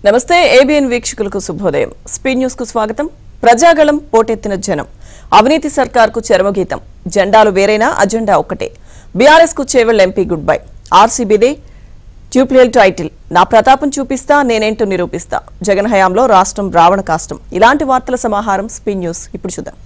నమస్తే ఏబిఎన్ వీక్షకులకు శుభోదయం. స్పీడ్ న్యూస్ కు స్వాగతం. ప్రజాగళం పోటెత్తిన జనం. అవినీతి సర్కార్కు చరమగీతం. జెండాలు వేరైనా అజెండా ఒక్కటే. బీఆర్ఎస్ కు చేవెళ్ల ఎంపీ గుడ్ బై. ఆర్సీబీదే ట్యూప్లియల్ టైటిల్. నా ప్రతాపం చూపిస్తా, నేనేంటో నిరూపిస్తా. జగన్ హయాంలో రాష్ట్రం రావణ కాష్టం. ఇలాంటి వార్తల సమాహారం స్పీడ్ న్యూస్ ఇప్పుడు చూద్దాం.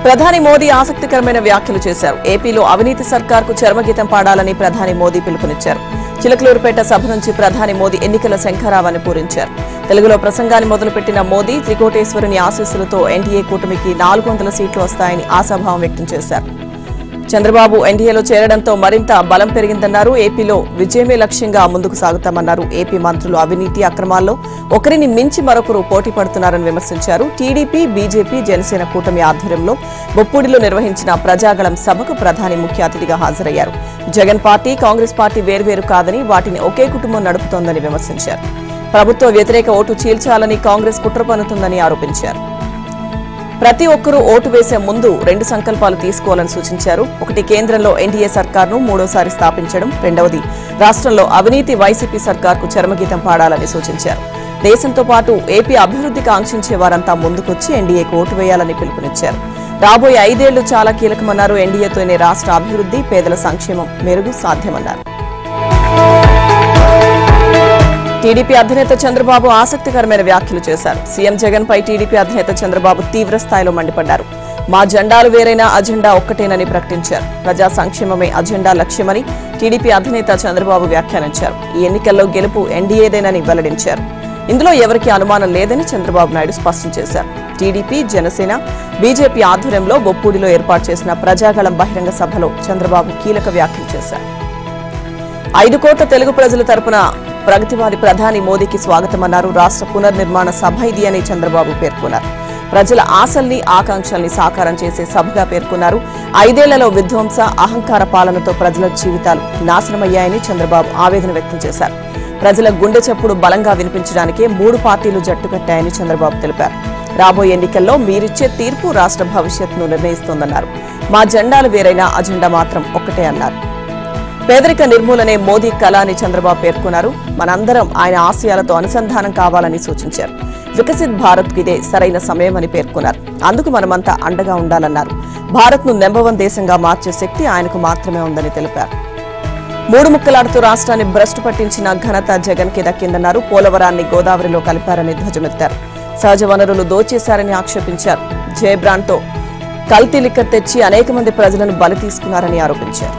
ప్రధాని మోదీ ఆసక్తికరమైన వ్యాఖ్యలు చేశారు. ఏపీలో అవినీతి సర్కార్కు చరమగీతం పాడాలని ప్రధాని మోదీ పిలుపునిచ్చారు. చిలకలూరుపేట సభ నుంచి ప్రధాని మోదీ ఎన్నికల శంఖారావాన్ని పూరించారు. తెలుగులో ప్రసంగాన్ని మొదలుపెట్టిన మోదీ త్రికోటేశ్వరుని ఆశీస్సులతో ఎన్డీఏ కూటమికి 400 సీట్లు వస్తాయని ఆశాభావం వ్యక్తం చేశారు. చంద్రబాబు ఎన్డీఏలో చేరడంతో మరింత బలం పెరిగిందన్నారు. ఏపీలో విజయమే లక్ష్యంగా ముందుకు సాగుతామన్నారు. ఏపీ మంత్రులు అవినీతి అక్రమాల్లో ఒకరిని మించి మరొకరు పోటీ పడుతున్నారని విమర్శించారు. టీడీపీ, బీజేపీ, జనసేన కూటమి ఆధ్వర్యంలో బొప్పూడిలో నిర్వహించిన ప్రజాగళం సభకు ప్రధాని ముఖ్య అతిథిగా హాజరయ్యారు. జగన్ పార్టీ, కాంగ్రెస్ పార్టీ వేర్వేరు కాదని, వాటిని ఒకే కుటుంబం నడుపుతోందని విమర్శించారు. ప్రభుత్వ వ్యతిరేక ఓటు చీల్చాలని కాంగ్రెస్ కుట్ర పన్నుతుందని ఆరోపించారు. ప్రతి ఒక్కరూ ఓటు వేసే ముందు 2 సంకల్పాలు తీసుకోవాలని సూచించారు. ఒకటి, కేంద్రంలో ఎన్డీఏ సర్కార్ను మూడోసారి స్థాపించడం. రెండవది, రాష్ట్రంలో అవినీతి వైసీపీ సర్కార్కు చరమగీతం పాడాలని సూచించారు. దేశంతో పాటు ఏపీ అభివృద్ధికి ఆంక్షించే వారంతా ముందుకొచ్చి ఎన్డీఏకు ఓటు వేయాలని పిలుపునిచ్చారు. రాబోయే 5 ఏళ్లు చాలా కీలకమన్నారు. ఎన్డీఏతోనే రాష్ట్ర అభివృద్ధి, పేదల సంక్షేమం మెరుగు సాధ్యమన్నారు. టీడీపీ అధినేత చంద్రబాబు ఆసక్తికరమైన వ్యాఖ్యలు చేశారు. సీఎం జగన్ పై టీడీపీ అధినేత చంద్రబాబు తీవ్ర స్థాయిలో మండిపడ్డారు. మా జెండాలు వేరైనా అజెండా ఒక్కటేనని ప్రకటించారు. ప్రజా సంక్షేమమే అజెండా లక్ష్యమని టీడీపీ అధినేత చంద్రబాబు వ్యాఖ్యానించారు. ఈ ఎన్నికల్లో గెలుపు ఎన్డీఏదేనని వెల్లడించారు. ఇందులో ఎవరికీ అనుమానం లేదని చంద్రబాబు నాయుడు స్పష్టం చేశారు. టీడీపీ, జనసేన, బీజేపీ ఆధ్వర్యంలో బొప్పూడిలో ఏర్పాటు చేసిన ప్రజాగళం బహిరంగ సభలో చంద్రబాబు కీలక వ్యాఖ్యలు చేశారు. 5 కోట్ల తెలుగు ప్రజల తరపున ప్రగతివాది ప్రధాని మోదీకి స్వాగతమన్నారు. రాష్ట్ర పునర్నిర్మాణ సభ ఇది అని చంద్రబాబు పేర్కొన్నారు. ప్రజల ఆశల్ని, ఆకాంక్షల్ని సాకారం చేసే సభగా పేర్కొన్నారు. 5 ఏళ్లలో విధ్వంస, అహంకార పాలనతో ప్రజల జీవితాలు నాశనమయ్యాయని చంద్రబాబు ఆవేదన వ్యక్తం చేశారు. ప్రజల గుండె చప్పుడు బలంగా వినిపించడానికే 3 పార్టీలు జట్టు కట్టాయని చంద్రబాబు తెలిపారు. రాబోయే ఎన్నికల్లో మీరిచ్చే తీర్పు రాష్ట్ర భవిష్యత్తును నిర్ణయిస్తోందన్నారు. మా జెండాలు వేరైనా అజెండా మాత్రం ఒక్కటే అన్నారు. పేదరిక నిర్మూలనే మోదీ కళ అని చంద్రబాబు పేర్కొన్నారు. మనందరం ఆయన ఆశయాలతో అనుసంధానం కావాలని సూచించారు. వికసిత్ భారత్కు ఇదే సరైన సమయమని పేర్కొన్నారు. అందుకు మనమంతా అండగా ఉండాలన్నారు. భారత్ను నెంబర్ 1 దేశంగా మార్చే శక్తి ఆయనకు మాత్రమే ఉందని తెలిపారు. 3 ముక్కలాడుతూ రాష్ట్రాన్ని భ్రష్టు పట్టించిన ఘనత జగన్ కి దక్కిందన్నారు. పోలవరాన్ని గోదావరిలో కలిపారని ధ్వజమెత్తారు. సహజ వనరులు దోచేశారని ఆక్షేపించారు. జయబ్రాండ్తో కల్తీ లిక్కర్ తెచ్చి అనేక మంది ప్రజలను బలి తీసుకున్నారని ఆరోపించారు.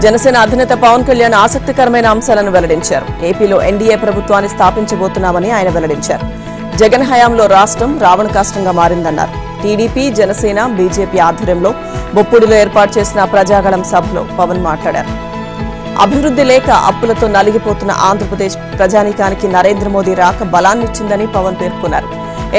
జనసేన అధినేత పవన్ కళ్యాణ్ ఆసక్తికరమైన అంశాలను వెల్లడించారు. ఏపీలో ఎన్డీఏ ప్రభుత్వాన్ని స్థాపించబోతున్నామని ఆయన వెల్లడించారు. జగన్ హయాంలో రాష్ట్రం రావణ కాష్టంగా మారిందన్నారు. టీడీపీ, జనసేన, బీజేపీ ఆధ్వర్యంలో బొప్పూడిలో ఏర్పాటు చేసిన ప్రజాగళం సభలో పవన్ మాట్లాడారు. అభివృద్ధి లేక అప్పులతో నలిగిపోతున్న ఆంధ్రప్రదేశ్ ప్రజానీకానికి నరేంద్ర మోదీ రాక బలాన్నిచ్చిందని పవన్ పేర్కొన్నారు.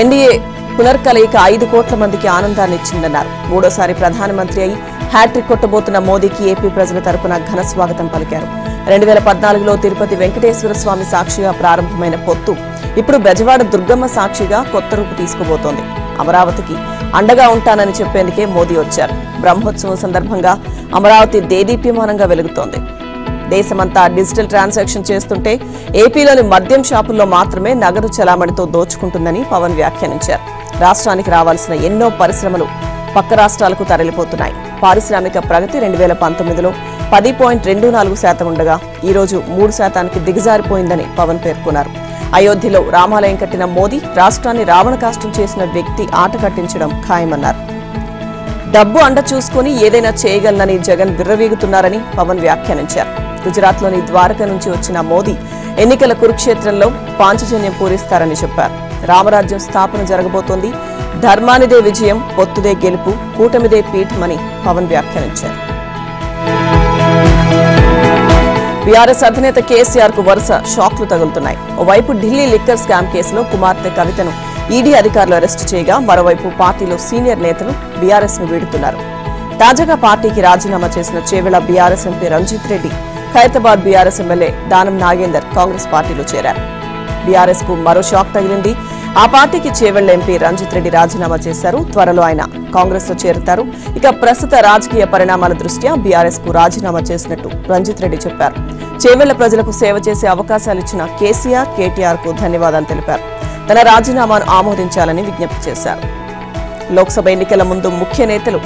ఎన్డీఏ పునర్కలయిక 5 కోట్ల మందికి ఆనందాన్నిచ్చిందన్నారు. మూడోసారి ప్రధానమంత్రి అయి హ్యాట్రిక్ కొట్టబోతున్న మోదీకి ఏపీ ప్రజల తరపున ఘన స్వాగతం పలికారు. 2014లో తిరుపతి వెంకటేశ్వర స్వామి సాక్షిగా ప్రారంభమైన పొత్తు ఇప్పుడు బెజవాడ దుర్గమ్మ సాక్షిగా కొత్త రూపు తీసుకుపోతోంది. అమరావతికి అండగా ఉంటానని చెప్పేందుకే మోదీ వచ్చారు. బ్రహ్మోత్సవం సందర్భంగా అమరావతి దేదీప్యమానంగా వెలుగుతోంది. దేశమంతా డిజిటల్ ట్రాన్సాక్షన్ చేస్తుంటే ఏపీలోని మద్యం షాపుల్లో మాత్రమే నగదు చలామణితో దోచుకుంటుందని పవన్ వ్యాఖ్యానించారు. రాష్ట్రానికి రావాల్సిన ఎన్నో పరిశ్రమలు పక్క రాష్ట్రాలకు తరలిపోతున్నాయి. పారిశ్రామిక ప్రగతి 2019లో 10.24% ఉండగా ఈరోజు 3%కి దిగజారిపోయిందని పవన్ పేర్కొన్నారు. అయోధ్యలో రామాలయం కట్టిన మోదీ రాష్ట్రాన్ని రావణ కాష్టం చేసిన వ్యక్తి ఆట కట్టించడం ఖాయమన్నారు. డబ్బు అండ చూసుకుని ఏదైనా చేయగలనని జగన్ విర్రవీగుతున్నారని పవన్ వ్యాఖ్యానించారు. గుజరాత్లోని ద్వారక నుంచి వచ్చిన మోదీ ఎన్నికల కురుక్షేత్రంలో పాంచజన్యం పూరిస్తారని చెప్పారు. రామరాజ్యం స్థాపన జరగబోతోంది. ధర్మానిదే విజయం, పొత్తుదే గెలుపు, కూటమిదే పీఠమని పవన్ వ్యాఖ్యానించారు. బీఆర్ఎస్ అధినేత కేసీఆర్ కు వరుస షాక్లు తగులుతున్నాయి. ఓవైపు ఢిల్లీ లిక్కర్ స్కామ్ కేసులో కుమార్తె కవితను ఈడీ అధికారులు అరెస్టు చేయగా, మరోవైపు పార్టీలో సీనియర్ నేతలు బీఆర్ఎస్ ను వీడుతున్నారు. తాజాగా పార్టీకి రాజీనామా చేసిన Chevella BRS MP Ranjith Reddy, Khairatabad BRS MLA Danam Nagender Congress పార్టీలో చేరారు. బీఆర్ఎస్ కు మరో షాక్ తగిలింది. ఆ పార్టీకి చేవెళ్ల ఎంపీ రంజిత్ రెడ్డి రాజీనామా చేశారు. త్వరలో ఆయన కాంగ్రెస్ లో చేరుతారు. ఇక ప్రస్తుత రాజకీయ పరిణామాల దృష్ట్యా బీఆర్ఎస్ కు రాజీనామా చేసినట్టు రంజిత్ రెడ్డి చెప్పారు. చేవెళ్ల ప్రజలకు సేవ చేసే అవకాశాలిచ్చిన కేసీఆర్, కేటీఆర్ కు ధన్యవాదాలు తెలిపారు. తన రాజీనామాను ఆమోదించాలని విజ్ఞప్తి చేశారు. లోక్సభ ఎన్నికల ముందు ముఖ్య నేతలు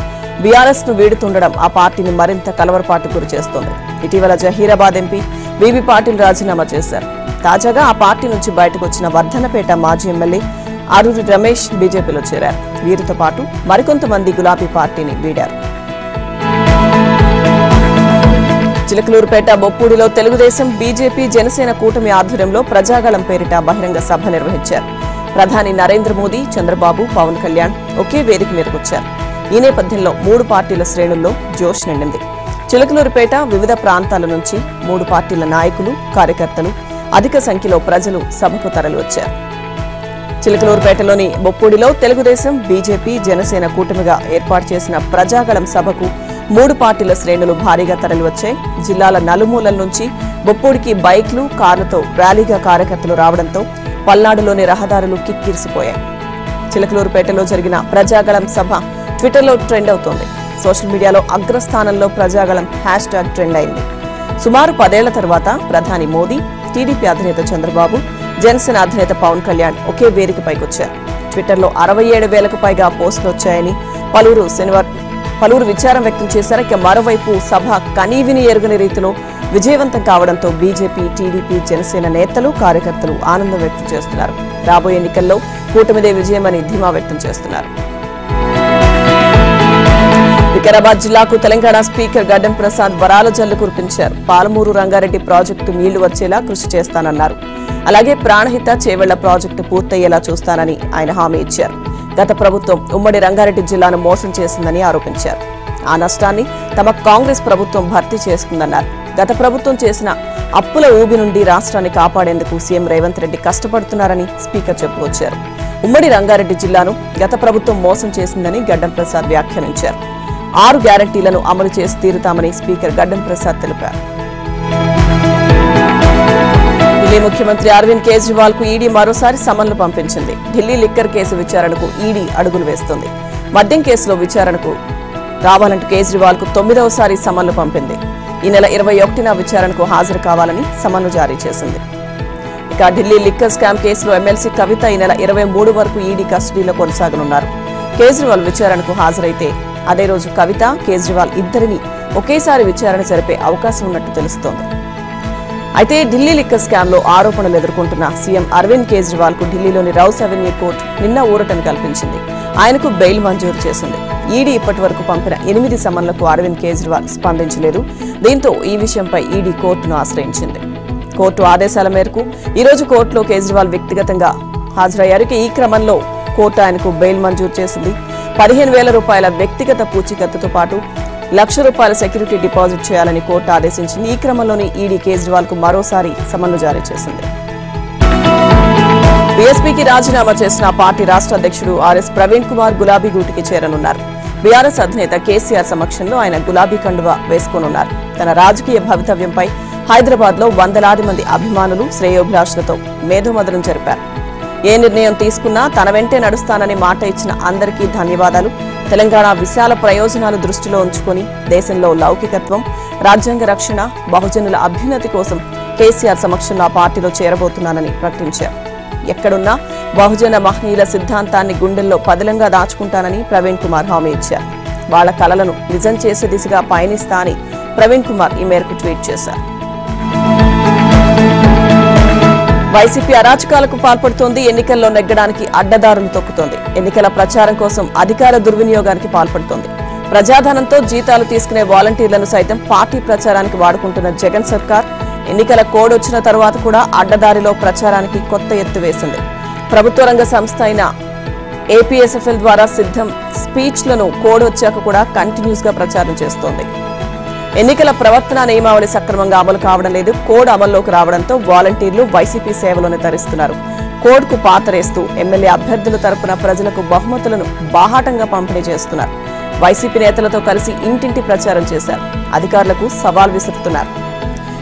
బీఆర్ఎస్ ను వీడుతుండడం ఆ పార్టీని మరింత కలవరపాటుకు గురి చేస్తోంది. ఇటీవల జహీరాబాద్ ఎంపీ బీబీ పాటిల్ రాజీనామా చేశారు. తాజాగా ఆ పార్టీ నుంచి బయటకు వచ్చిన వర్ధనపేట మాజీ ఎమ్మెల్యే అరూరి రమేష్ బీజేపీలో చేరారు. వీరితో పాటు మరికొంతమంది గులాబీ పార్టీని వీడారు. చిలకలూరుపేట బొప్పూడిలో తెలుగుదేశం, బీజేపీ, జనసేన కూటమి ఆధ్వర్యంలో ప్రజాగళం పేరిట బహిరంగ సభ నిర్వహించారు. ప్రధాని నరేంద్ర మోదీ, చంద్రబాబు, పవన్ కళ్యాణ్ ఒకే వేదిక మీదకొచ్చారు. ఈ నేపథ్యంలో 3 పార్టీల శ్రేణుల్లో జోష్ నిండింది. చిలకలూరుపేట వివిధ ప్రాంతాల నుంచి 3 పార్టీల నాయకులు, కార్యకర్తలు, అధిక సంఖ్యలో ప్రజలు సభకు తరలివచ్చారు. చిలకలూరుపేటలోని బొప్పూడిలో తెలుగుదేశం, బీజేపీ, జనసేన కూటమిగా ఏర్పాటు చేసిన ప్రజాగళం సభకు 3 పార్టీల శ్రేణులు భారీగా తరలివచ్చాయి. జిల్లాల నలుమూలల నుంచి బొప్పూడికి బైక్లు, కార్లతో ర్యాలీగా కార్యకర్తలు రావడంతో పల్నాడులోని రహదారులు కిక్కిరిసిపోయాయి. చిలకలూరుపేటలో జరిగిన ప్రజాగళం సభ ట్విట్టర్లో ట్రెండ్ అవుతోంది. సోషల్ మీడియాలో అగ్రస్థానంలో ప్రజాగళం హ్యాష్ట్యాగ్ ట్రెండ్ అయింది. సుమారు 10 ఏళ్ల తర్వాత ప్రధాని మోదీ, టీడీపీ అధినేత చంద్రబాబు, జనసేన అధినేత పవన్ కళ్యాణ్ ఒకే వేదికపైకొచ్చారు. ట్విట్టర్లో 67,000కు పైగా పోస్టులు వచ్చాయని పలువురు విచారం వ్యక్తం చేశారు. ఇక మరోవైపు సభ కనీవిని ఎరుగని రీతిలో విజయవంతం కావడంతో బీజేపీ, టీడీపీ, జనసేన నేతలు, కార్యకర్తలు ఆనందం వ్యక్తం చేస్తున్నారు. రాబోయే ఎన్నికల్లో కూటమిదే విజయమని ధీమా వ్యక్తం చేస్తున్నారు. వికారాబాద్ జిల్లాకు తెలంగాణ స్పీకర్ గడ్డం ప్రసాద్ వరాల జల్లు కురిపించారు. పాలమూరు రంగారెడ్డి ప్రాజెక్టు నీళ్లు వచ్చేలా కృషి చేస్తానన్నారు. అలాగే ప్రాణహిత, చేవెళ్ల ప్రాజెక్టు పూర్తయ్యేలా చూస్తానని ఆయన హామీ ఇచ్చారు. గత ప్రభుత్వం ఉమ్మడి రంగారెడ్డి జిల్లాను మోసం చేసిందని ఆరోపించారు. ఆ నష్టాన్ని తమ కాంగ్రెస్ ప్రభుత్వం భర్తీ చేస్తుందన్నారు. గత ప్రభుత్వం చేసిన అప్పుల ఊబి నుండి రాష్ట్రాన్ని కాపాడేందుకు సీఎం రేవంత్ రెడ్డి కష్టపడుతున్నారని స్పీకర్ చెప్పుకొచ్చారు. ఉమ్మడి రంగారెడ్డి జిల్లాను గత ప్రభుత్వం మోసం చేసిందని గడ్డం ప్రసాద్ వ్యాఖ్యానించారు. 6 గ్యారంటీలను అమలు చేసి తీరుతామని స్పీకర్ గడ్డం ప్రసాద్ తెలిపారు. ఢిల్లీ ముఖ్యమంత్రి అరవింద్ కేజ్రీవాల్ కు ఈడీ మరోసారి సమన్లు పంపించింది. ఢిల్లీ లిక్కర్ కేసు విచారణకు ఈడీ అడుగులు వేస్తోంది. మద్యం కేసులో విచారణకు రావాలంటూ కేజ్రీవాల్ కు 9వసారి సమన్లు పంపింది. ఈ నెల 21న విచారణకు హాజరు కావాలని సమన్లు జారీ చేసింది. ఇక ఢిల్లీ లిక్కర్ స్కామ్ కేసులో ఎమ్మెల్సీ కవిత ఈ నెల 23 వరకు ఈడీ కస్టడీలో కొనసాగనున్నారు. కేజ్రీవాల్ విచారణకు హాజరైతే అదే రోజు కవిత, కేజ్రీవాల్ ఇద్దరిని ఒకేసారి విచారణ జరిపే అవకాశం ఉన్నట్టు తెలుస్తోంది. అయితే ఢిల్లీ లిక్కర్ స్కామ్ లో ఆరోపణలు ఎదుర్కొంటున్న సీఎం అరవింద్ కేజ్రీవాల్ కు ఢిల్లీలోని రౌస్ అవెన్యూ కోర్టు నిన్న ఊరటను కల్పించింది. ఆయనకు బెయిల్ మంజూరు చేసింది. ఈడీ ఇప్పటి వరకు పంపిన 8 సమన్లకు అరవింద్ కేజ్రీవాల్ స్పందించలేదు. దీంతో ఈ విషయంపై ఈడీ కోర్టును ఆశ్రయించింది. కోర్టు ఆదేశాల మేరకు ఈ రోజు కోర్టులో కేజ్రీవాల్ వ్యక్తిగతంగా హాజరయ్యారు. ఈ క్రమంలో కోర్టు ఆయనకు బెయిల్ మంజూరు చేసింది. 15,000 రూపాయల వ్యక్తిగత పూచీకత్తుతో పాటు ₹1,00,000 సెక్యూరిటీ డిపాజిట్ చేయాలని కోర్టు ఆదేశించింది. ఈ క్రమంలోనే ఈడీ కేజ్రీవాల్ కు మరోసారి సమన్లు జారీ చేసింది. బీఎస్పీకి రాజీనామా చేసిన పార్టీ రాష్ట్ర అధ్యక్షుడు ఆర్ఎస్ ప్రవీణ్ కుమార్ గులాబీ గూటికి చేరనున్నారు. బీఆర్ఎస్ అధినేత కేసీఆర్ సమక్షంలో ఆయన గులాబీ కండువా వేసుకోనున్నారు. తన రాజకీయ భవితవ్యంపై హైదరాబాద్ లో వందలాది మంది అభిమానులు, శ్రేయోభిలాషులతో మేధోమథనం జరిపారు. ఏ నిర్ణయం తీసుకున్నా తన వెంటే నడుస్తానని మాట ఇచ్చిన అందరికీ ధన్యవాదాలు. తెలంగాణ విశాల ప్రయోజనాలు దృష్టిలో ఉంచుకొని దేశంలో లౌకికత్వం, రాజ్యాంగ రక్షణ, బహుజనుల అభ్యున్నతి కోసం కేసీఆర్ సమక్షంలో ఆ పార్టీలో చేరబోతున్నానని ప్రకటించారు. ఎక్కడున్నా బహుజన మహనీయుల సిద్ధాంతాన్ని గుండెల్లో పదిలంగా దాచుకుంటానని ప్రవీణ్ కుమార్ హామీ ఇచ్చారు. వాళ్ల కలలను నిజం చేసే దిశగా పయనిస్తా అని ప్రవీణ్ కుమార్ ఈ మేరకు ట్వీట్ చేశారు. వైసీపీ అరాచకాలకు పాల్పడుతోంది. ఎన్నికల్లో నెగ్గడానికి అడ్డదారులు తొక్కుతోంది. ఎన్నికల ప్రచారం కోసం అధికార దుర్వినియోగానికి పాల్పడుతోంది. ప్రజాధనంతో జీతాలు తీసుకునే వాలంటీర్లను సైతం పార్టీ ప్రచారానికి వాడుకుంటున్న జగన్ సర్కార్ ఎన్నికల కోడ్ వచ్చిన తర్వాత కూడా అడ్డదారిలో ప్రచారానికి కొత్త ఎత్తు వేసింది. ప్రభుత్వ రంగ సంస్థ అయిన ఏపీఎస్ఎఫ్ఎల్ ద్వారా సిద్ధం స్పీచ్లను కోడ్ వచ్చాక కూడా కంటిన్యూస్ గా ప్రచారం చేస్తోంది. ఎన్నికల ప్రవర్తన నియమావళి సక్రమంగా అమలు కావడం లేదు. కోడ్ అమల్లోకి రావడంతో వాలంటీర్లు వైసీపీ సేవలోనే తరిస్తున్నారు. కోడ్కు పాతరేస్తూ ఎమ్మెల్యే అభ్యర్థుల తరపున ప్రజలకు బహుమతులను బాహాటంగా పంపిణీ చేస్తున్నారు. వైసీపీ నేతలతో కలిసి ఇంటింటి ప్రచారం చేశారు. అధికారులకు సవాల్ విసురుతున్నారు.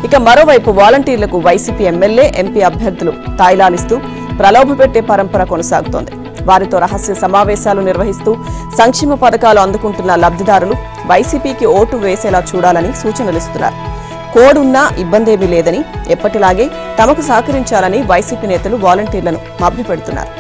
ఇక మరోవైపు వాలంటీర్లకు వైసీపీ ఎమ్మెల్యే, ఎంపీ అభ్యర్థులు తాయిలాలిస్తూ ప్రలోభపెట్టే పరంపర కొనసాగుతోంది. వారితో రహస్య సమావేశాలు నిర్వహిస్తూ సంక్షేమ పథకాలు అందుకుంటున్న లబ్ధిదారులు వైసీపీకి ఓటు వేసేలా చూడాలని సూచనలిస్తున్నారు. కోడ్ ఉన్నా ఇబ్బందేమీ లేదని, ఎప్పటిలాగే తమకు సహకరించాలని వైసీపీ నేతలు వాలంటీర్లను మభ్యపెడుతున్నారు.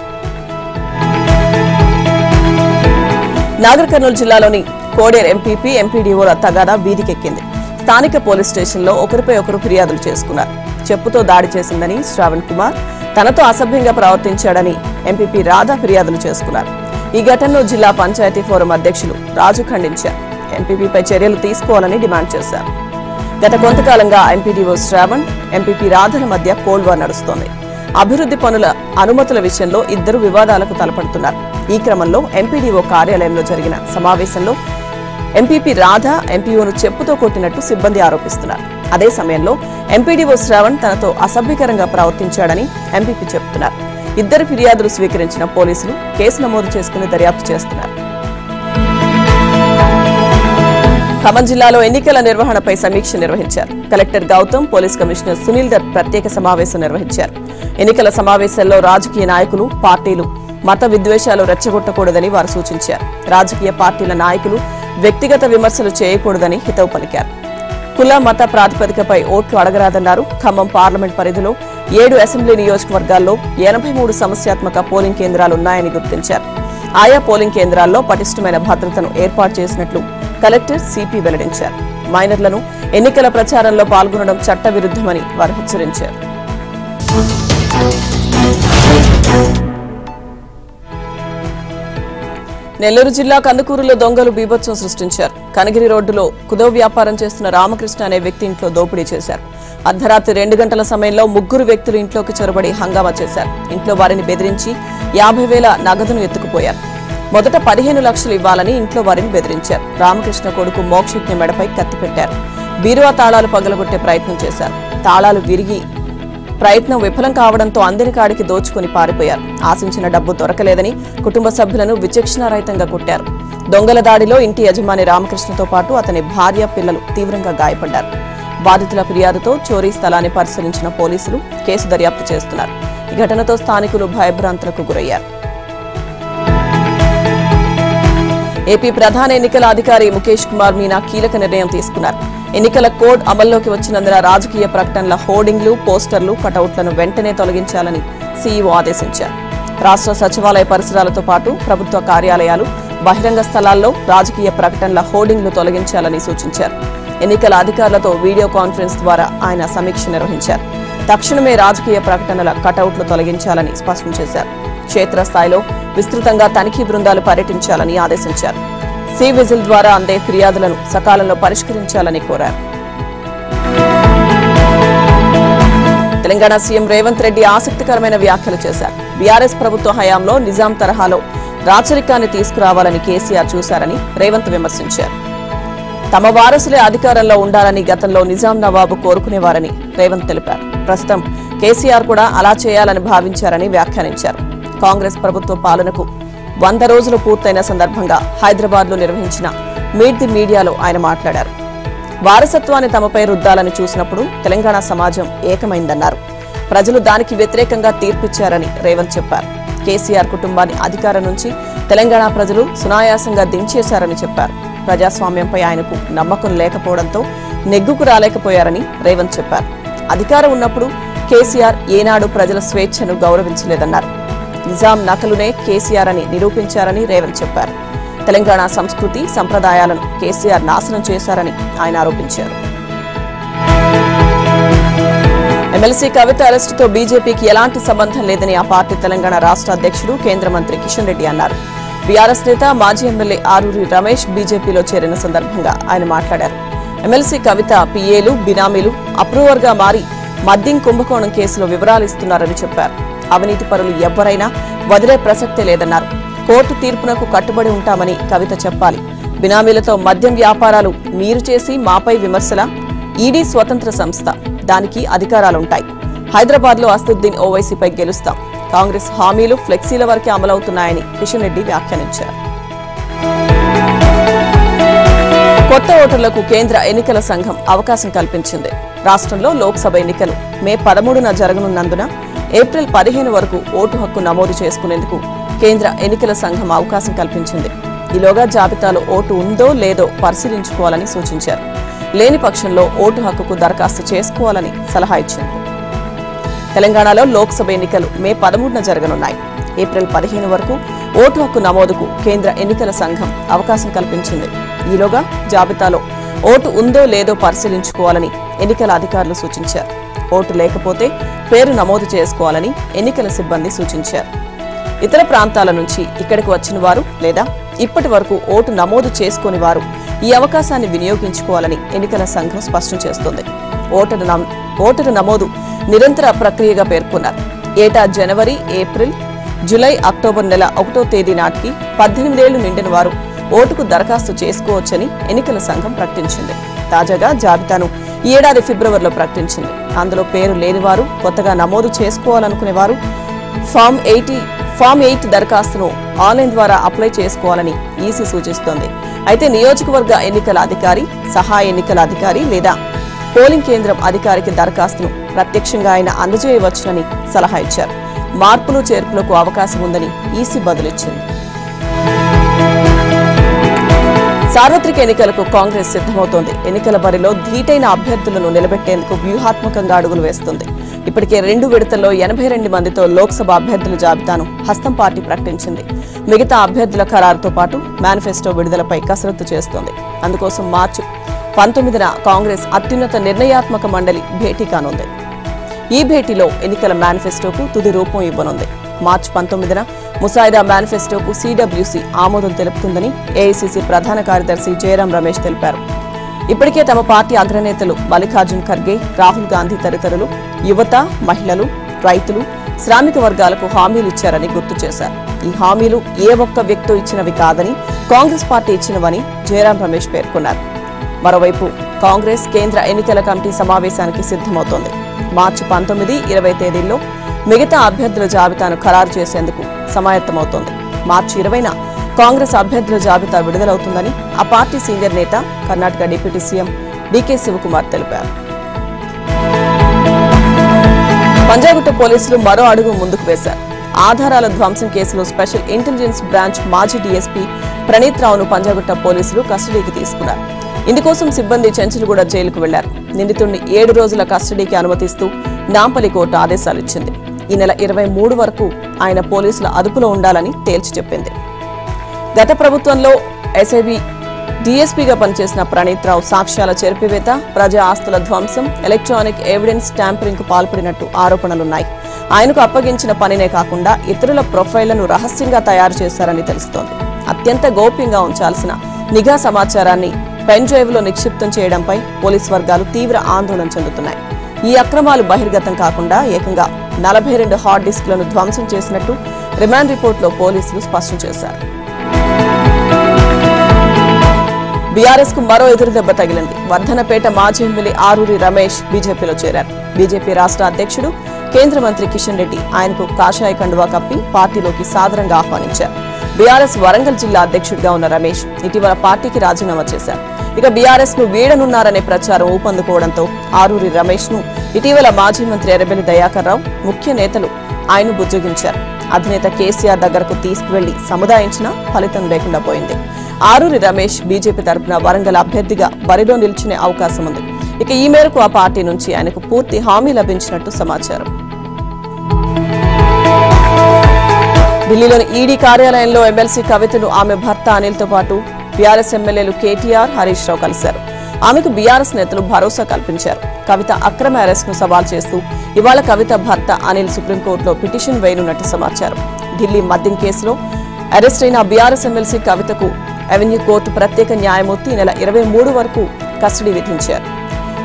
నాగర్ కర్నూలు జిల్లాలోని కోడేరు ఎంపీపీ ఎంపీడీఓల తగాదా వీధికెక్కింది. స్థానిక పోలీస్ స్టేషన్లో ఒకరిపై ఒకరు ఫిర్యాదులు చేసుకున్నారు. చెప్పుతో దాడి చేసిందని శ్రావణ్ కుమార్, తనతో అసభ్యంగా ప్రవర్తించాడని ఎంపీపీ రాధా ఫిర్యాదులు చేసుకున్నారు. ఈ ఘటనలో జిల్లా పంచాయతీ ఫోరం అధ్యక్షులు రాజు ఖండించారు. ఎంపీపీపై చర్యలు తీసుకోవాలని డిమాండ్ చేశారు. గత కొంతకాలంగా ఎంపీడీఓ శ్రావణ్, ఎంపీపీ రాధల మధ్య కోల్డ్ వార్ నడుస్తోంది. అభివృద్ధి పనుల అనుమతుల విషయంలో ఇద్దరు వివాదాలకు తలపడుతున్నారు. ఈ క్రమంలో ఎంపీడీఓ కార్యాలయంలో జరిగిన సమావేశంలో ఎంపీపీ రాధ ఎంపీఓను చెప్పుతో కొట్టినట్టు సిబ్బంది ఆరోపిస్తున్నారు. అదే సమయంలో ఎంపీడీఓ శ్రావణ్ తనతో అసభ్యకరంగా ప్రవర్తించాడని ఎంపీపీ చెబుతున్నారు. ఇద్దరు ఫిర్యాదులు స్వీకరించిన పోలీసులు కేసు నమోదు చేసుకుని దర్యాప్తు చేస్తున్నారు. ఖమ్మం జిల్లాలో ఎన్నికల నిర్వహణపై సమీక్ష నిర్వహించారు. Collector Gautam, police commissioner Sunil Dutt ప్రత్యేక సమావేశం నిర్వహించారు. ఎన్నికల సమావేశంలో రాజకీయ నాయకులు, పార్టీలు మత విద్వేషాలు రెచ్చగొట్టకూడదని వారు సూచించారు. రాజకీయ పార్టీల నాయకులు వ్యక్తిగత విమర్శలు చేయకూడదని హితవు పలికారు. కుల మత ప్రాతిపదికపై ఓట్లు అడగరాదన్నారు. ఖమ్మం పార్లమెంట్ పరిధిలో 7 అసెంబ్లీ నియోజకవర్గాల్లో 83 సమస్యాత్మక పోలింగ్ కేంద్రాలున్నాయని గుర్తించారు. ఆయా పోలింగ్ కేంద్రాల్లో పటిష్టమైన భద్రతను ఏర్పాటు చేసినట్లు కలెక్టర్ సిపి వెల్లడించారు. మైనర్లను ఎన్నికల ప్రచారంలో పాల్గొనడం చట్టవిరుద్ధమని వారు హెచ్చరించారు. నెల్లూరు జిల్లా కందుకూరులో దొంగలు బీభత్సం సృష్టించారు. కనగిరి రోడ్డులో కుదో వ్యాపారం చేస్తున్న రామకృష్ణ అనే వ్యక్తి ఇంట్లో దోపిడీ చేశారు. అర్ధరాత్రి 2 గంటల సమయంలో 3 వ్యక్తులు ఇంట్లోకి చొరబడి హంగామా చేశారు. ఇంట్లో వారిని బెదిరించి 50,000 నగదును ఎత్తుకుపోయారు. మొదట 15 లక్షలు ఇవ్వాలని ఇంట్లో వారిని బెదిరించారు. రామకృష్ణ కొడుకు మోక్షజ్ఞ మెడపై కత్తి పెట్టారు. బీరువా తాళాలు పగలగొట్టే ప్రయత్నం చేశారు. తాళాలు విరిగి ప్రయత్నం విఫలం కావడంతో అందరి కాడికి దోచుకుని పారిపోయారు. ఆశించిన డబ్బు దొరకలేదని కుటుంబ సభ్యులను విచక్షణారహితంగా కొట్టారు. దొంగల దాడిలో ఇంటి యజమాని రామకృష్ణతో పాటు అతని భార్య, పిల్లలు తీవ్రంగా గాయపడ్డారు. బాధితుల ఫిర్యాదుతో చోరీ స్థలాన్ని పరిశీలించిన పోలీసులు కేసు దర్యాప్తు చేస్తున్నారు. ఈ ఘటనతో స్థానికులు భయభ్రాంతులకు గురయ్యారు. ఏపీ ప్రధాన ఎన్నికల అధికారి ముఖేష్ కుమార్ మీనా కీలక నిర్ణయం తీసుకున్నారు. ఎన్నికల కోడ్ అమల్లోకి వచ్చినందున రాజకీయ ప్రకటనల హోర్డింగ్లు, పోస్టర్లు, కటౌట్లను వెంటనే తొలగించాలని సీఈఓ ఆదేశించారు. రాష్ట్ర సచివాలయ పరిసరాలతో పాటు ప్రభుత్వ కార్యాలయాలు, బహిరంగ స్థలాల్లో రాజకీయ ప్రకటనల హోర్డింగ్లు తొలగించాలని సూచించారు. ఎన్నికల అధికారులతో వీడియో కాన్ఫరెన్స్ ద్వారా ఆయన సమీక్ష నిర్వహించారు. తక్షణమే రాజకీయ ప్రకటనల కటౌట్లు తొలగించాలని స్పష్టం చేశారు. క్షేత్రస్థాయిలో విస్తృతంగా తనిఖీ బృందాలు పర్యటించాలని ఆదేశించారు. సి విజిల్ ద్వారా అందే ఫిర్యాదులను సకాలంలో పరిష్కరించాలని కోరారు. తెలంగాణ సీఎం రేవంత్ రెడ్డి ఆసక్తికరమైన వ్యాఖ్యలు చేశారు. బీఆర్ఎస్ ప్రభుత్వ హయాంలో నిజాం తరహాలో రాచరికాన్ని తీసుకురావాలని కేసీఆర్ చూశారని రేవంత్ విమర్శించారు. తమ వారసులే అధికారంలో ఉండాలని గతంలో నిజాం నవాబు కోరుకునేవారని రేవంత్ తెలిపారు. ప్రస్తుతం కేసీఆర్ కూడా అలా చేయాలని భావించారని వ్యాఖ్యానించారు. కాంగ్రెస్ ప్రభుత్వ పాలనకు 100 రోజులు పూర్తయిన సందర్భంగా హైదరాబాద్ లో నిర్వహించిన మీట్ ది మీడియాలో ఆయన మాట్లాడారు. వారసత్వాన్ని తమపై రుద్దాలని చూసినప్పుడు తెలంగాణ సమాజం ఏకమైందన్నారు. ప్రజలు దానికి వ్యతిరేకంగా తీర్పిచ్చారని రేవంత్ చెప్పారు. కేసీఆర్ కుటుంబాన్ని అధికారం నుంచి తెలంగాణ ప్రజలు సునాయాసంగా దించేశారని చెప్పారు. ప్రజాస్వామ్యంపై ఆయనకు నమ్మకం లేకపోవడంతో నెగ్గుకు రాలేకపోయారని రేవంత్ చెప్పారు. అధికారం ఉన్నప్పుడు కేసీఆర్ ఏనాడు ప్రజల స్వేచ్ఛను గౌరవించలేదన్నారు. నిజాం నకలునే కేసీఆర్ అని నిరూపించారని రేవంత్ చెప్పారు. తెలంగాణ సంస్కృతి, సంప్రదాయాలను కేసీఆర్ నాశనం చేశారని ఆయన ఆరోపించారు. ఎమ్మెల్సీ కవిత అరెస్టుతో బీజేపీకి ఎలాంటి సంబంధం లేదని ఆ పార్టీ తెలంగాణ రాష్ట్ర అధ్యక్షుడు, కేంద్ర మంత్రి కిషన్ రెడ్డి అన్నారు. బీఆర్ఎస్ నేత, మాజీ ఎమ్మెల్యే ఆరూరి రమేష్ బీజేపీలో చేరిన సందర్భంగా ఆయన మాట్లాడారు. ఎమ్మెల్సీ కవిత పిఏలు, బినామీలు అప్రూవర్గా మారి మద్యం కుంభకోణం కేసులో వివరాలు ఇస్తున్నారని చెప్పారు. అవినీతి పరులు ఎవ్వరైనా వదిలే ప్రసక్తే లేదన్నారు. కోర్టు తీర్పునకు కట్టుబడి ఉంటామని కవిత చెప్పాలి. బినామీలతో మద్యం వ్యాపారాలు మీరు చేసి మాపై విమర్శల? ఈడీ స్వతంత్ర సంస్థ, దానికి అధికారాలుంటాయి. హైదరాబాద్ లో అసదుద్దీన్ ఓవైసీపై గెలుస్తాం. కాంగ్రెస్ హామీలు ఫ్లెక్సీల వరకే అమలవుతున్నాయని కిషన్ రెడ్డి వ్యాఖ్యానించారు. కొత్త ఓటర్లకు కేంద్ర ఎన్నికల సంఘం అవకాశం కల్పించింది. రాష్ట్రంలో లోక్సభ ఎన్నికలు మే 13న జరగనున్నందున ఏప్రిల్ 15 వరకు ఓటు హక్కు నమోదు చేసుకునేందుకు కేంద్ర ఎన్నికల సంఘం అవకాశం కల్పించింది. ఈలోగా జాబితాలో ఓటు ఉందో లేదో పరిశీలించుకోవాలని సూచించారు. లేని పక్షంలో ఓటు హక్కుకు దరఖాస్తు చేసుకోవాలని సలహా ఇచ్చింది. తెలంగాణలో లోక్సభ ఎన్నికలు మే 13న జరగనున్నాయి. ఏప్రిల్ 15 వరకు ఓటు హక్కు నమోదుకు కేంద్ర ఎన్నికల సంఘం అవకాశం కల్పించింది. ఈలోగా జాబితాలో ఓటు ఉందో లేదో పరిశీలించుకోవాలని ఎన్నికల అధికారులు సూచించారు. ఓటు లేకపోతే పేరు నమోదు చేసుకోవాలని ఎన్నికల సిబ్బంది సూచించారు. ఇతర ప్రాంతాల నుంచి ఇక్కడికి వచ్చిన వారు లేదా ఇప్పటి వరకు ఓటు నమోదు చేసుకోని వారు ఈ అవకాశాన్ని వినియోగించుకోవాలని ఎన్నికల సంఘం స్పష్టం చేస్తోంది. ఓటరు నమోదు నిరంతర ప్రక్రియగా పేర్కొన్నారు. ఏటా జనవరి, ఏప్రిల్, జూలై, అక్టోబర్ నెల 1వ తేదీ నాటికి 18 ఏళ్లు నిండిన వారు ఓటుకు దరఖాస్తు చేసుకోవచ్చని ఎన్నికల సంఘం ప్రకటించింది. తాజాగా జాబితాను ఈ ఏడాది ఫిబ్రవరిలో ప్రకటించింది. అందులో పేరు లేనివారు, కొత్తగా నమోదు చేసుకోవాలనుకునేవారు ఫామ్ 8 దరఖాస్తును ఆన్లైన్ ద్వారా అప్లై చేసుకోవాలని ఈసీ సూచిస్తోంది. అయితే నియోజకవర్గ ఎన్నికల అధికారి, సహాయ ఎన్నికల అధికారి లేదా పోలింగ్ కేంద్రం అధికారికి దరఖాస్తును ప్రత్యక్షంగా ఆయన అందజేయవచ్చునని సలహా ఇచ్చారు. మార్పులు చేర్పులకు అవకాశం ఉందని ఈసీ బదులిచ్చింది. సార్వత్రిక ఎన్నికలకు కాంగ్రెస్ సిద్ధమవుతోంది. ఎన్నికల బరిలో ధీటైన అభ్యర్థులను నిలబెట్టేందుకు వ్యూహాత్మకంగా అడుగులు వేస్తుంది. ఇప్పటికే 2 విడతల్లో 82 మందితో లోక్సభ అభ్యర్థుల జాబితాను హస్తం పార్టీ ప్రకటించింది. మిగతా అభ్యర్థుల ఖరారుతో పాటు మేనిఫెస్టో విడుదలపై కసరత్తు చేస్తోంది. అందుకోసం మార్చి 19న కాంగ్రెస్ అత్యున్నత నిర్ణయాత్మక మండలి భేటీ కానుంది. ఈ భేటీలో ఎన్నికల మేనిఫెస్టోకు తుది రూపం ఇవ్వనుంది. మార్చి 19న ముసాయిదా మేనిఫెస్టోకు సిడబ్ల్యూసీ ఆమోదం తెలుపుతుందని ఏఐసీసీ ప్రధాన కార్యదర్శి జయరాం రమేష్ తెలిపారు. ఇప్పటికే తమ పార్టీ అగ్రనేతలు మల్లికార్జున్ ఖర్గే, రాహుల్ గాంధీ తదితరులు యువత, మహిళలు, రైతులు, శ్రామిక వర్గాలకు హామీలిచ్చారని గుర్తు చేశారు. ఈ హామీలు ఏ ఒక్క వ్యక్తి ఇచ్చినవి కాదని కాంగ్రెస్ పార్టీ ఇచ్చినవని జయరాం రమేష్ పేర్కొన్నారు. మరోవైపు కాంగ్రెస్ కేంద్ర ఎన్నికల కమిటీ సమావేశానికి సిద్ధమవుతోంది. మార్చి 19, 20 తేదీల్లో మిగతా అభ్యర్థుల జాబితాను ఖరారు చేసేందుకు సమాయత్తమవుతోంది. మార్చి 20న కాంగ్రెస్ అభ్యర్థుల జాబితా విడుదలవుతుందని ఆ పార్టీ సీనియర్ నేత, Karnataka deputy CM DK Shivakumar తెలిపారు. పంజాగుట్ట పోలీసులు మరో అడుగు ముందుకు వేశారు. ఆధారాల ధ్వంసం కేసులో స్పెషల్ ఇంటెలిజెన్స్ బ్రాంచ్ మాజీ డీఎస్పీ ప్రణీత్ రావును పంజాగుట్ట పోలీసులు కస్టడీకి తీసుకున్నారు. ఇందుకోసం సిబ్బంది చెంచులగూడ జైలుకు వెళ్లారు. నిందితుడిని 7 రోజుల కస్టడీకి అనుమతిస్తూ నాంపల్లి కోర్టు ఆదేశాలిచ్చింది. ఈ నెల 23 వరకు ఆయన పోలీసుల అదుపులో ఉండాలని తేల్చి చెప్పింది. గత ప్రభుత్వంలో ఎస్ఐబి డీఎస్పీగా పనిచేసిన ప్రణీత్ రావు సాక్ష్యాల చెరిపివేత, ప్రజా ఆస్తుల ధ్వంసం, ఎలక్ట్రానిక్ ఎవిడెన్స్ ట్యాంపరింగ్ కు పాల్పడినట్టు ఆరోపణలున్నాయి. ఆయనకు అప్పగించిన పనినే కాకుండా ఇతరుల ప్రొఫైళ్లను రహస్యంగా తయారు చేశారని తెలుస్తోంది. అత్యంత గోప్యంగా ఉంచాల్సిన నిఘా సమాచారాన్ని పెన్ డ్రైవ్ లో నిక్షిప్తం చేయడంపై పోలీసు వర్గాలు తీవ్ర ఆందోళన చెందుతున్నాయి. ఈ అక్రమాలు బహిర్గతం కాకుండా ఏకంగా 42 హార్డ్ డిస్క్లను ధ్వంసం చేసినట్టు రిమాండ్ రిపోర్టులో పోలీసులు స్పష్టం చేశారు. బీఆర్ఎస్ కు మరో ఎదురుదెబ్బ తగిలింది. వర్ధనపేట మాజీ ఎమ్మెల్యే ఆరూరి రమేష్ బీజేపీలో చేరారు. బీజేపీ రాష్ట్ర అధ్యక్షుడు, కేంద్ర మంత్రి కిషన్ రెడ్డి ఆయనకు కాషాయ కండువా కప్పి పార్టీలోకి సాదరంగా ఆహ్వానించారు. బీఆర్ఎస్ వరంగల్ జిల్లా అధ్యక్షుడిగా ఉన్న రమేష్ ఇటీవల పార్టీకి రాజీనామా చేశారు. ఇక బీఆర్ఎస్ ను వీడనున్నారనే ప్రచారం ఊపందుకోవడంతో ఆరూరి రమేష్ ను ఇటీవల మాజీ మంత్రి ఎర్రబెల్లి దయాకర్ రావు, ముఖ్య నేతలు ఆయన బుజ్జగించారు. అధినేత కేసీఆర్ దగ్గరకు తీసుకువెళ్లి సముదాయించినా ఫలితం లేకుండా పోయింది. ఆరూరి రమేష్ బీజేపీ తరపున వరంగల్ అభ్యర్థిగా బరిలో నిల్చునే అవకాశం ఉంది. ఇక ఈ మేరకు ఆ పార్టీ నుంచి ఆయనకు పూర్తి హామీ లభించినట్టు సమాచారం. ఢిల్లీలోని ఈడీ కార్యాలయంలో ఎమ్మెల్సీ కవితను ఆమె భర్త అనిల్తో పాటు బీఆర్ఎస్ ఎమ్మెల్యేలు కేటీఆర్, హరీష్ రావు కలిశారు. ఆమెకు బీఆర్ఎస్ నేతలు భరోసా కల్పించారు. కవిత అక్రమ అరెస్ట్ ను సవాల్ చేస్తూ ఇవాళ కవిత భర్త అనిల్ సుప్రీంకోర్టులో పిటిషన్ వేయనున్నట్టు సమాచారం. ఢిల్లీ మద్యం కేసులో అరెస్ట్ అయిన బీఆర్ఎస్ ఎమ్మెల్సీ కవితకు అవెన్యూ కోర్టు ప్రత్యేక న్యాయమూర్తి నెల 23 వరకు కస్టడీ విధించారు.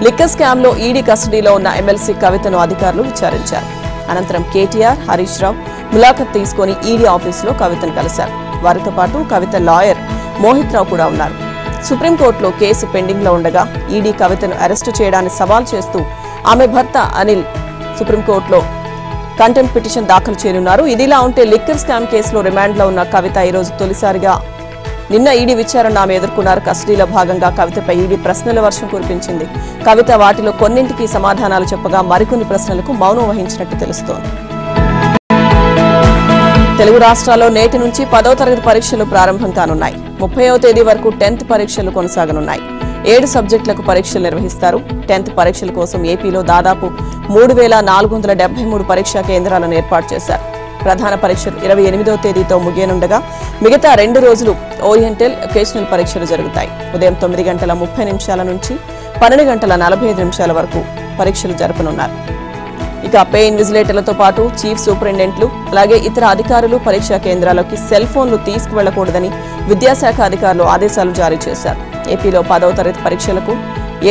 లిక్కర్ స్కామ్ లో ఈడీ కస్టడీలో ఉన్న ఎమ్మెల్సీ కవితను అధికారులు విచారించారు. అనంతరం కేటీఆర్, హరీష్ రావు ములాఖత్ తీసుకుని ఈడీ ఆఫీసులో కవితను కలిశారు. వారితో పాటు కవిత లాయర్ మోహిత్ రావు కూడా ఉన్నారు. సుప్రీంకోర్టులో కేసు పెండింగ్ లో ఉండగా ఈడీ కవితను అరెస్టు చేయడాన్ని సవాల్ చేస్తూ ఆమె భర్త అనిల్ సుప్రీంకోర్టులో కంటెంప్ట్ పిటిషన్ దాఖలు చేయనున్నారు. ఇదిలా ఉంటే లిక్కర్ స్కామ్ కేసులో రిమాండ్ లో ఉన్న కవిత ఈ రోజు తొలిసారిగా నిన్న ఈడీ విచారణ ఆమె ఎదుర్కొన్నారు. కస్టడీలో భాగంగా కవితపై ఈడీ ప్రశ్నల వర్షం కురిపించింది. కవిత వాటిలో కొన్నింటికి సమాధానాలు చెప్పగా మరికొన్ని ప్రశ్నలకు మౌనం వహించినట్టు తెలుస్తోంది. తెలుగు రాష్ట్రాల్లో నేటి నుంచి 10వ తరగతి పరీక్షలు ప్రారంభం కానున్నాయి. 30వ తేదీ వరకు 10th పరీక్షలు కొనసాగనున్నాయి. 7 సబ్జెక్టులకు పరీక్షలు నిర్వహిస్తారు. 10th పరీక్షల కోసం ఏపీలో దాదాపు 3,473 పరీక్షా కేంద్రాలను ఏర్పాటు చేశారు. ప్రధాన పరీక్షలు 28వ తేదీతో ముగియనుండగా మిగతా 2 రోజులు ఓరియంటల్, ఒకేషనల్ పరీక్షలు జరుగుతాయి. ఉదయం 9:30 నుంచి 12:45 వరకు పరీక్షలు జరపనున్నారు. ఇక పే ఇన్విజిలేటర్లతో పాటు చీఫ్ సూపరింటెండెంట్లు అలాగే ఇతర అధికారులు పరీక్షా కేంద్రాల్లోకి సెల్ ఫోన్లు తీసుకువెళ్లకూడదని విద్యాశాఖ అధికారులు ఆదేశాలు జారీ చేశారు. ఏపీలో 10వ తరగతి పరీక్షలకు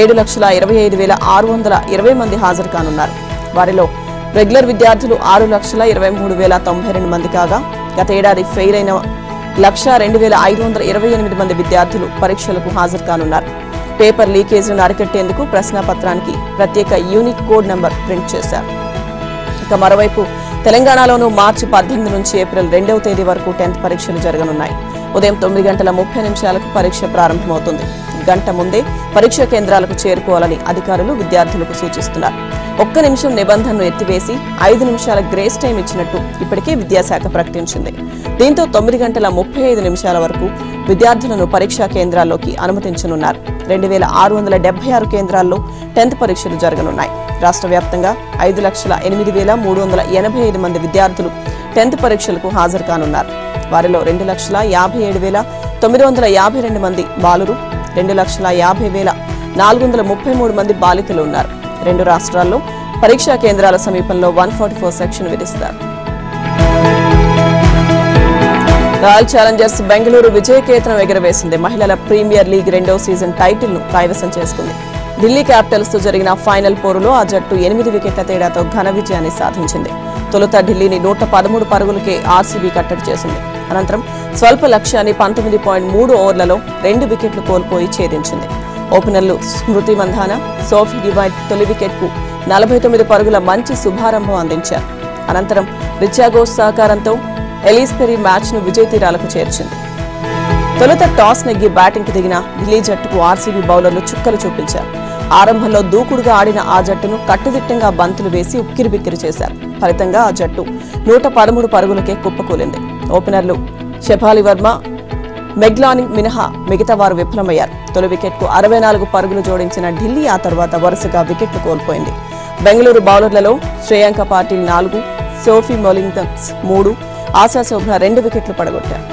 7,25,620 మంది హాజరు కానున్నారు. వారిలో రెగ్యులర్ విద్యార్థులు 6,23,092 మంది కాగా గత ఏడాది ఫెయిల్ అయిన 1,02,528 మంది విద్యార్థులు పరీక్షలకు హాజరు కానున్నారు. పేపర్ లీకేజీలను అరికట్టేందుకు ప్రశ్నాపత్రానికి ప్రత్యేక యూనిక్ కోడ్ నెంబర్ ప్రింట్ చేశారు. ఇక మరోవైపు తెలంగాణలోనూ మార్చి 18 నుంచి ఏప్రిల్ 2వ తేదీ వరకు 10th పరీక్షలు జరగనున్నాయి. ఉదయం 9:30 పరీక్ష ప్రారంభమవుతుంది. గంట ముందే పరీక్షా కేంద్రాలకు చేరుకోవాలని అధికారులు విద్యార్థులకు సూచిస్తున్నారు. 1 నిమిషం నిబంధనను ఎత్తివేసి 5 నిమిషాల గ్రేస్ టైం ఇచ్చినట్టు ఇప్పటికే విద్యాశాఖ ప్రకటించింది. దీంతో 9:35 వరకు విద్యార్థులను పరీక్షా కేంద్రాల్లోకి అనుమతించనున్నారు. 2,676 కేంద్రాల్లో 10th పరీక్షలు జరగనున్నాయి. రాష్ట్ర వ్యాప్తంగా 5,08,385 మంది విద్యార్థులు 10th పరీక్షలకు హాజరు కానున్నారు. వారిలో 2,57,952 మంది బాలురు, 2,50,433 మంది బాలికలు ఉన్నారు. 2 రాష్ట్రాల్లో పరీక్షా కేంద్రాల సమీపంలో 144 సెక్షన్ విధిస్తారు. రాయల్ ఛాలెంజర్స్ బెంగళూరు విజయకేతనం ఎగురవేసింది. మహిళల ప్రీమియర్ లీగ్ 2వ సీజన్ టైటిల్ ను కైవసం చేసుకుంది. ఢిల్లీ క్యాపిటల్స్ తో జరిగిన ఫైనల్ పోరులో ఆ జట్టు 8 వికెట్ల తేడాతో ఘన విజయాన్ని సాధించింది. తొలుత ఢిల్లీని 113 పరుగులకే ఆర్సీబీ కట్టడి చేసింది. అనంతరం స్వల్ప లక్ష్యాన్ని 19.3 ఓవర్లలో 2 వికెట్లు కోల్పోయి ఛేదించింది. ఓపెనర్లు స్మృతి మంధాన, సోఫీ డివైడ్ తొలి వికెట్కు 49 పరుగుల మంచి శుభారంభం అందించారు. అనంతరం రిచాగోస్ సహకారంతో ఎలీస్ పెరీ మ్యాచ్ను విజయ తీరాలకు చేర్చింది. తొలుత టాస్ నెగ్గి బ్యాటింగ్కు దిగిన ఢిల్లీ జట్టుకు ఆర్సీబీ బౌలర్లు చుక్కలు చూపించారు. ఆరంభంలో దూకుడుగా ఆడిన ఆ జట్టును కట్టుదిట్టంగా బంతులు వేసి ఉక్కిరిబిక్కిరి చేశారు. ఫలితంగా ఆ జట్టు 113 పరుగులకే కుప్పకూలింది. ఓపెనర్లు షెఫాలి వర్మ, మెగ్లాని మినహా మిగతా వారు విఫలమయ్యారు. తొలి వికెట్కు 64 పరుగులు జోడించిన ఢిల్లీ ఆ తర్వాత వరుసగా వికెట్లు కోల్పోయింది. బెంగళూరు బౌలర్లలో శ్రేయాంక పాటిల్ 4, సోఫీ మొలింగన్స్ 3, ఆశా శోభన 2 వికెట్లు పడగొట్టారు.